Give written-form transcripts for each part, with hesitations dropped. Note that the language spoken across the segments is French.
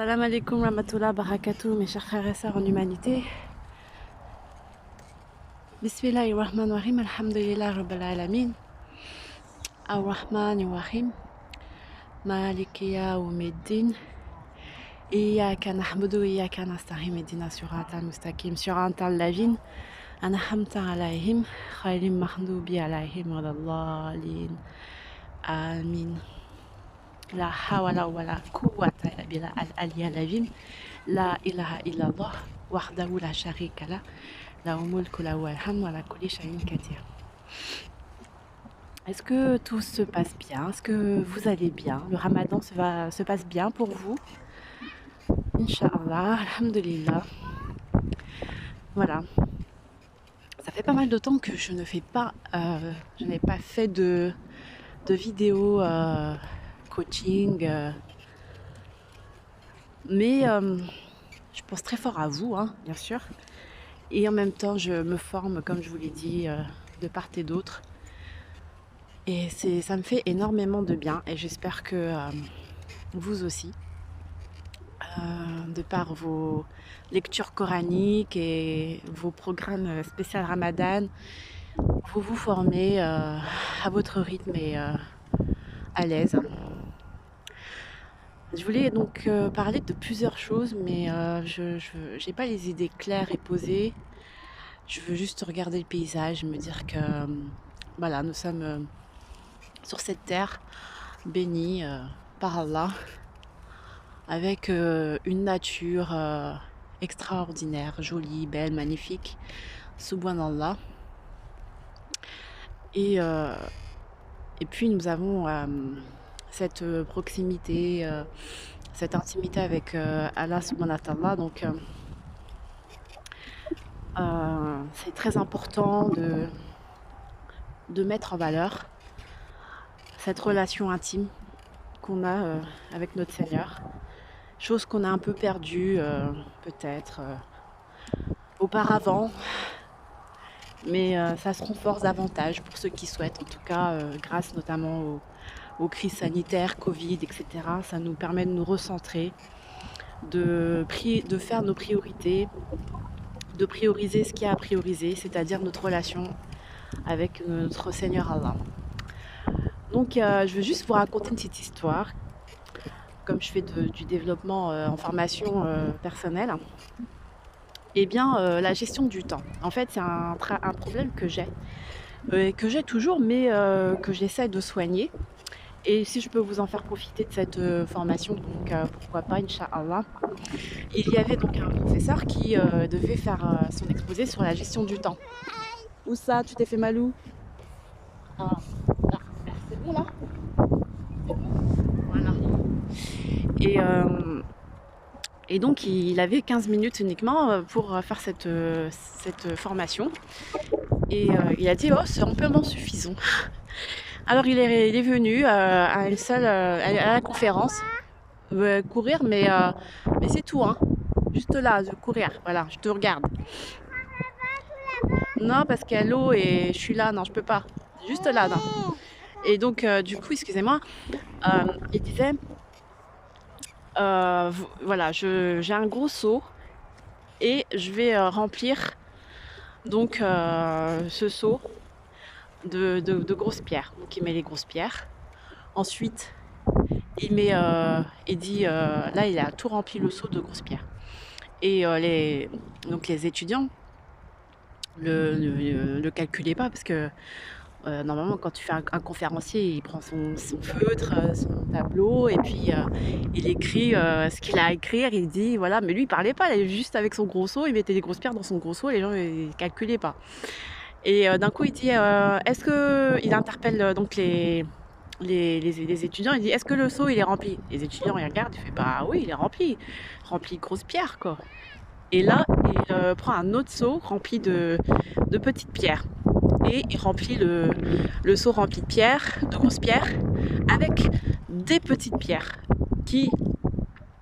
Salam alaikum rahmatullah barakatuh, mes chers frères et sœurs en humanité. Bismillahirrahmanirrahim, alhamdulillah rabbil alamin. Ar-Rahmanir-Rahim, Maliki yawmiddin. Iyyaka na'budu wa iyyaka nasta'in, ihdina siratal mustaqim, siratal ladzina an'amta alaihim, ghayril maghdubi alaihim waladdallin. Amin. La hawla wa la quwwata illa billah al-aliyyil azim. La ilaha illallah wahdahu la sharika lah. Lahul mulku wa lahul hamdu wa ala kulli shay'in qadir. Est-ce que tout se passe bien? Est-ce que vous allez bien? Le ramadan se passe bien pour vous? Inch'Allah, alhamdulillah. Voilà. Ça fait pas mal de temps que je n'ai pas fait de vidéo coaching, mais je pense très fort à vous, hein, bien sûr. Et en même temps, je me forme, comme je vous l'ai dit, de part et d'autre. Et ça me fait énormément de bien. Et j'espère que vous aussi, de par vos lectures coraniques et vos programmes spéciaux Ramadan, vous vous formez à votre rythme et à l'aise. Je voulais donc parler de plusieurs choses, mais je n'ai pas les idées claires et posées. Je veux juste regarder le paysage, me dire que voilà, nous sommes sur cette terre bénie par Allah, avec une nature extraordinaire, jolie, belle, magnifique, subhanallah. Et puis nous avons cette proximité, cette intimité avec Allah subhanahu wa ta'ala. Donc c'est très important de mettre en valeur cette relation intime qu'on a avec notre Seigneur. Chose qu'on a un peu perdue peut-être auparavant. Mais ça se renforce davantage pour ceux qui souhaitent, en tout cas grâce notamment aux crises sanitaires, Covid, etc. Ça nous permet de nous recentrer, de faire nos priorités, de prioriser ce qu'il y a à prioriser, c'est-à-dire notre relation avec notre Seigneur Allah. Donc je veux juste vous raconter une petite histoire, comme je fais du développement en formation personnelle. Eh bien, la gestion du temps. En fait, c'est un problème que j'ai toujours, mais que j'essaie de soigner. Et si je peux vous en faire profiter de cette formation, donc pourquoi pas, Inch'Allah. Il y avait donc un professeur qui devait faire son exposé sur la gestion du temps. Où ça? Tu t'es fait mal où? Ah, là. C'est bon là? C'est bon? Voilà. Et donc il avait 15 minutes uniquement pour faire cette formation. Et il a dit, oh, c'est amplement suffisant. Alors il est venu à la conférence, courir, mais c'est tout, hein. Juste là, de courir, voilà, je te regarde. Non, parce qu'il y a l'eau et je suis là, non, je peux pas. Juste là, non. Et donc, du coup, excusez-moi, il disait, voilà, j'ai un gros seau et je vais remplir donc ce seau de grosses pierres. Donc il met les grosses pierres. Ensuite, il dit, là il a tout rempli le seau de grosses pierres. Et donc les étudiants le calculaient pas parce que normalement quand tu fais un conférencier, il prend son feutre, son tableau et puis il écrit ce qu'il a à écrire, il dit voilà, mais lui il parlait pas, il est juste avec son gros seau, il mettait des grosses pierres dans son gros seau, les gens ils calculaient pas. Et d'un coup il dit est-ce que il interpelle donc les étudiants, il dit est-ce que le seau il est rempli? Les étudiants ils regardent, il fait bah oui il est rempli de grosses pierres quoi. Et là il prend un autre seau rempli de petites pierres et il remplit le seau rempli de grosses pierres avec des petites pierres qui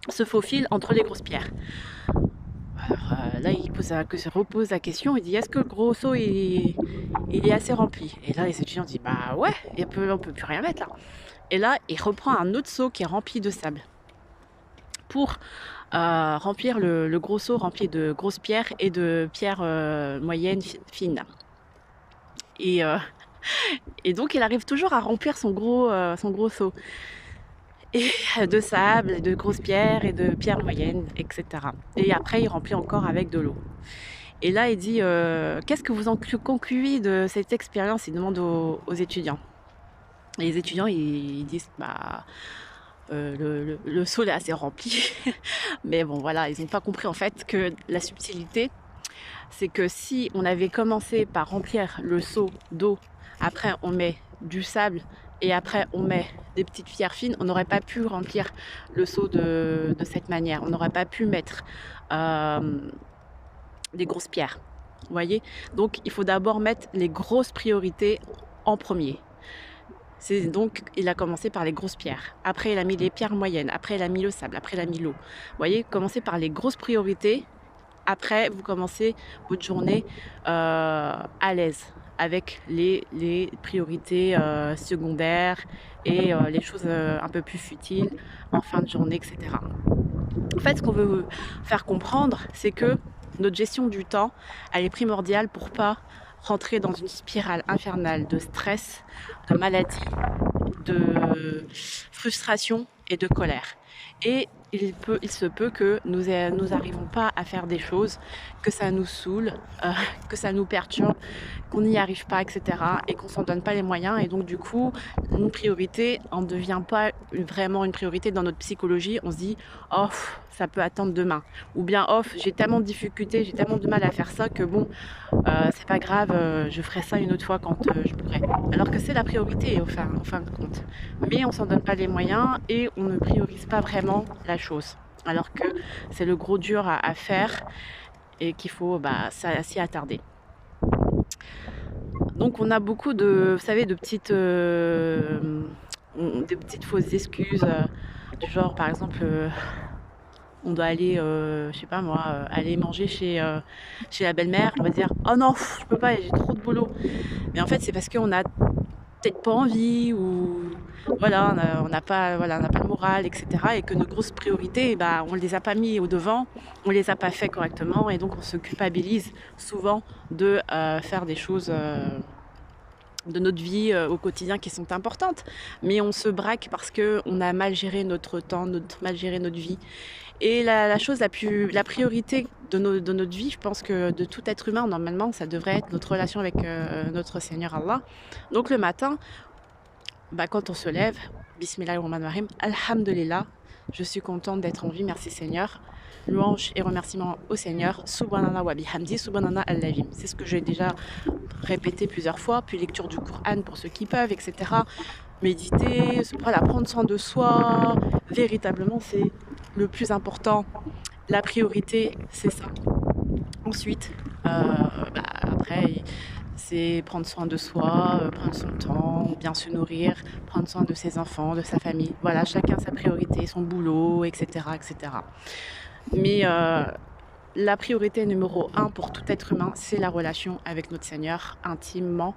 se faufilent entre les grosses pierres. Alors là il repose la question, il dit est-ce que le gros seau il est assez rempli? Et là les étudiants disent bah ouais, on peut plus rien mettre là. Et là il reprend un autre seau qui est rempli de sable. pour remplir le gros seau rempli de grosses pierres et de pierres moyennes, fines. Et, euh, et donc il arrive toujours à remplir son gros seau. Et de sable, de grosses pierres et de pierres moyennes, etc. Et après il remplit encore avec de l'eau. Et là il dit qu'est-ce que vous en concluez de cette expérience? Il demande aux étudiants. Et les étudiants ils disent bah le seau est assez rempli. Mais bon voilà, ils n'ont pas compris en fait que la subtilité, c'est que si on avait commencé par remplir le seau d'eau, après on met du sable et après on met des petites pierres fines, on n'aurait pas pu remplir le seau de cette manière. On n'aurait pas pu mettre des grosses pierres. Vous voyez? Donc il faut d'abord mettre les grosses priorités en premier. Donc, il a commencé par les grosses pierres. Après, il a mis les pierres moyennes. Après, il a mis le sable. Après, il a mis l'eau. Vous voyez, commencez par les grosses priorités. Après, vous commencez votre journée à l'aise avec les priorités secondaires et les choses un peu plus futiles en fin de journée, etc. En fait, ce qu'on veut faire comprendre, c'est que notre gestion du temps, elle est primordiale pour pas rentrer dans une spirale infernale de stress, de maladie, de frustration et de colère. Et il se peut que nous n'arrivons pas à faire des choses, que ça nous saoule, que ça nous perturbe, qu'on n'y arrive pas, etc. Et qu'on s'en donne pas les moyens. Et donc du coup, une priorité en ne devient pas vraiment une priorité dans notre psychologie. On se dit, oh, ça peut attendre demain. Ou bien, oh, j'ai tellement de difficultés, j'ai tellement de mal à faire ça que bon, c'est pas grave, je ferai ça une autre fois quand je pourrai. Alors que c'est la priorité en fin de compte. Mais on s'en donne pas les moyens et on ne priorise pas vraiment la chose. Alors que c'est le gros dur à faire et qu'il faut s'y attarder. Donc on a beaucoup de, vous savez, de petites fausses excuses, du genre par exemple on doit aller, je sais pas moi, aller manger chez la belle-mère, on va dire oh non, je peux pas, j'ai trop de boulot. Mais en fait c'est parce qu'on a peut-être pas envie ou voilà, on n'a pas, voilà, on n'a pas le moral, etc. Et que nos grosses priorités, bah, on ne les a pas mis au devant, on les a pas fait correctement et donc on se culpabilise souvent de faire des choses de notre vie au quotidien qui sont importantes, mais on se braque parce qu'on a mal géré notre temps, mal géré notre vie. Et la chose la priorité de notre vie, je pense que de tout être humain, normalement, ça devrait être notre relation avec notre Seigneur Allah. Donc le matin, quand on se lève, Bismillahirrahmanirrahim, Alhamdulillah, je suis contente d'être en vie, merci Seigneur. Louange et remerciements au Seigneur. Subhanallah wa bihamdi, subhanallah al-lazim. C'est ce que j'ai déjà répété plusieurs fois, puis lecture du Coran pour ceux qui peuvent, etc. Méditer, voilà, prendre soin de soi, véritablement c'est le plus important. La priorité, c'est ça. Ensuite, après, c'est prendre soin de soi, prendre son temps, bien se nourrir, prendre soin de ses enfants, de sa famille. Voilà, chacun sa priorité, son boulot, etc. etc. Mais la priorité numéro 1 pour tout être humain, c'est la relation avec notre Seigneur, intimement.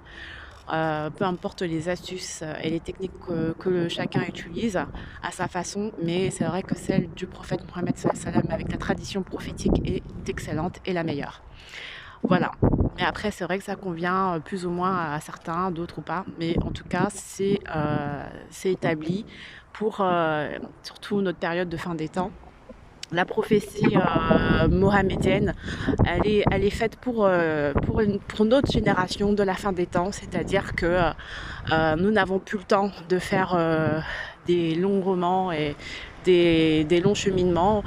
Peu importe les astuces et les techniques que chacun utilise à sa façon, mais c'est vrai que celle du prophète Mohammed sallam avec la tradition prophétique est excellente et la meilleure. Voilà. Mais après, c'est vrai que ça convient plus ou moins à certains, d'autres ou pas. Mais en tout cas, c'est établi pour surtout notre période de fin des temps. La prophétie mohamédienne, elle est faite pour notre génération de la fin des temps, c'est-à-dire que nous n'avons plus le temps de faire des longs romans et des longs cheminements.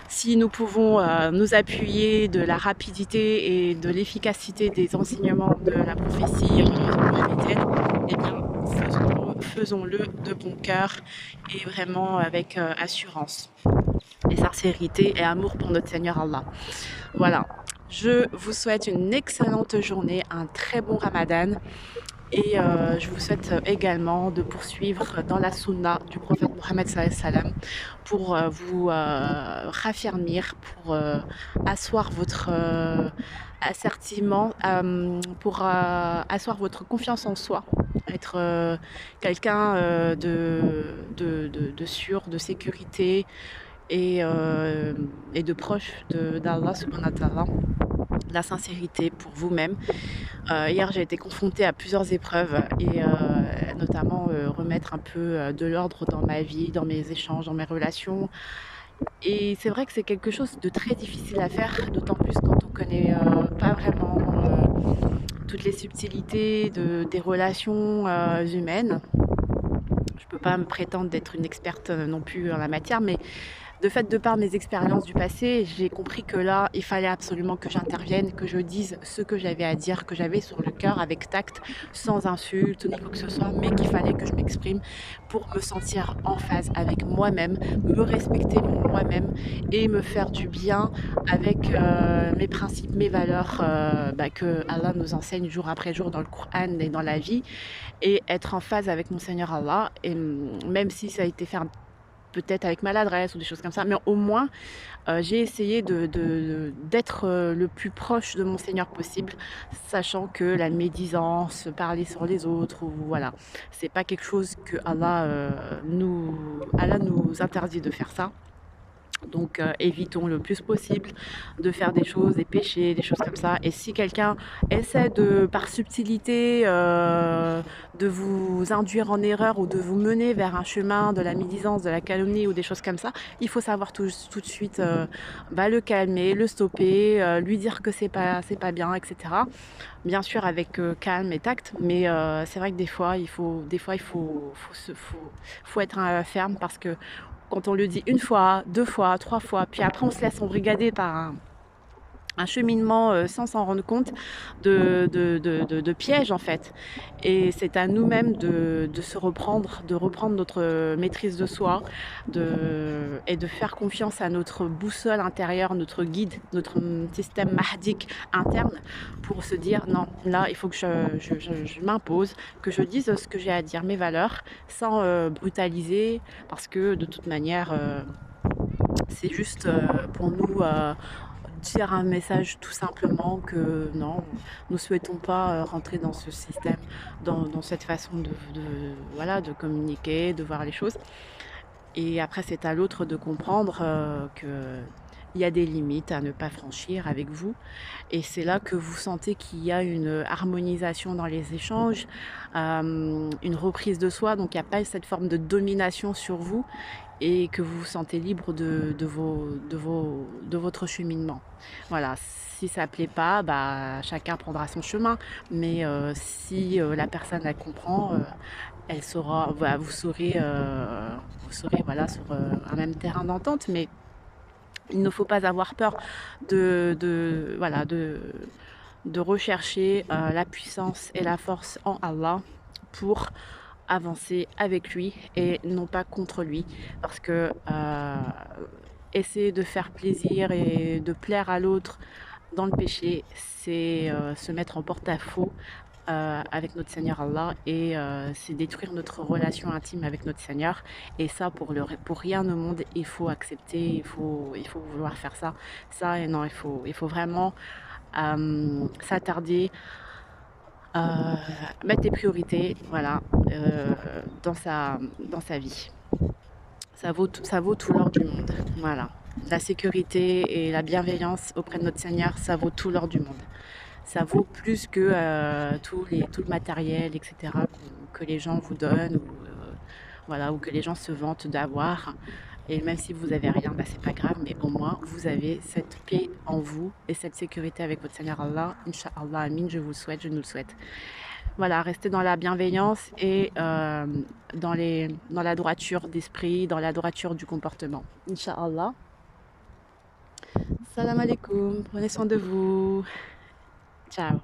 Si nous pouvons nous appuyer de la rapidité et de l'efficacité des enseignements de la prophétie mohamédienne, eh bien, faisons-le de bon cœur et vraiment avec assurance et sincérité et amour pour notre Seigneur Allah. Voilà, je vous souhaite une excellente journée, un très bon Ramadan et je vous souhaite également de poursuivre dans la sunna du prophète Mohammed sallam pour vous raffermir, pour asseoir votre assertivement, pour asseoir votre confiance en soi, être quelqu'un de sûr, de sécurité, et de proche d'Allah subhanahu wa ta'ala. La sincérité pour vous-même. Hier, j'ai été confrontée à plusieurs épreuves et notamment remettre un peu de l'ordre dans ma vie, dans mes échanges, dans mes relations. Et c'est vrai que c'est quelque chose de très difficile à faire, d'autant plus quand on connaît pas vraiment toutes les subtilités des relations humaines. Je peux pas me prétendre d'être une experte non plus en la matière, mais de par mes expériences du passé, j'ai compris que là, il fallait absolument que j'intervienne, que je dise ce que j'avais à dire, que j'avais sur le cœur avec tact, sans insulte ni quoi que ce soit, mais qu'il fallait que je m'exprime pour me sentir en phase avec moi-même, me respecter moi-même et me faire du bien avec mes principes, mes valeurs que Allah nous enseigne jour après jour dans le Coran et dans la vie, et être en phase avec mon Seigneur Allah. Et même si ça a été fait peut-être avec maladresse ou des choses comme ça, mais au moins j'ai essayé d'être le plus proche de mon Seigneur possible, sachant que la médisance, parler sur les autres, ou voilà, c'est pas quelque chose que Allah nous interdit de faire ça. Donc évitons le plus possible de faire des choses, des péchés, des choses comme ça. Et si quelqu'un essaie par subtilité de vous induire en erreur ou de vous mener vers un chemin de la médisance, de la calomnie ou des choses comme ça, il faut savoir tout de suite le calmer, le stopper, lui dire que c'est pas bien, etc. Bien sûr avec calme et tact, mais c'est vrai que faut être ferme, parce que quand on le dit une fois, deux fois, trois fois, puis après on se laisse embrigader par un cheminement sans s'en rendre compte de piège en fait. Et c'est à nous-mêmes de se reprendre, de reprendre notre maîtrise de soi, et de faire confiance à notre boussole intérieure, notre guide, notre système mahdique interne, pour se dire non, là il faut que je m'impose, que je dise ce que j'ai à dire, mes valeurs, sans brutaliser, parce que de toute manière c'est juste pour nous dire un message tout simplement que non, nous souhaitons pas rentrer dans ce système, dans cette façon voilà, de communiquer, de voir les choses. Et après, c'est à l'autre de comprendre que il y a des limites à ne pas franchir avec vous. Et c'est là que vous sentez qu'il y a une harmonisation dans les échanges, une reprise de soi. Donc il n'y a pas cette forme de domination sur vous, et que vous vous sentez libre de votre cheminement. Voilà, si ça ne plaît pas, chacun prendra son chemin. Mais si la personne elle comprend, elle saura, vous serez voilà, sur un même terrain d'entente. Mais il ne faut pas avoir peur voilà, de rechercher la puissance et la force en Allah pour avancer avec lui et non pas contre lui, parce que essayer de faire plaisir et de plaire à l'autre dans le péché, c'est se mettre en porte-à-faux avec notre Seigneur Allah, et c'est détruire notre relation intime avec notre Seigneur. Et ça, pour rien au monde, il faut accepter, il faut vouloir faire ça. Et non, il faut vraiment s'attarder, mettre des priorités, voilà, dans sa vie. Ça vaut tout l'or du monde, voilà. La sécurité et la bienveillance auprès de notre Seigneur, ça vaut tout l'or du monde. Ça vaut plus que tout le matériel, etc., que les gens vous donnent, ou, voilà, ou que les gens se vantent d'avoir. Et même si vous n'avez rien, c'est pas grave, mais au moins vous avez cette paix en vous et cette sécurité avec votre Seigneur Allah. Inch'Allah, amin, je vous le souhaite, je nous le souhaite. Voilà, restez dans la bienveillance et dans la droiture d'esprit, dans la droiture du comportement. Inch'Allah. Salam alaikum, prenez soin de vous. Ciao.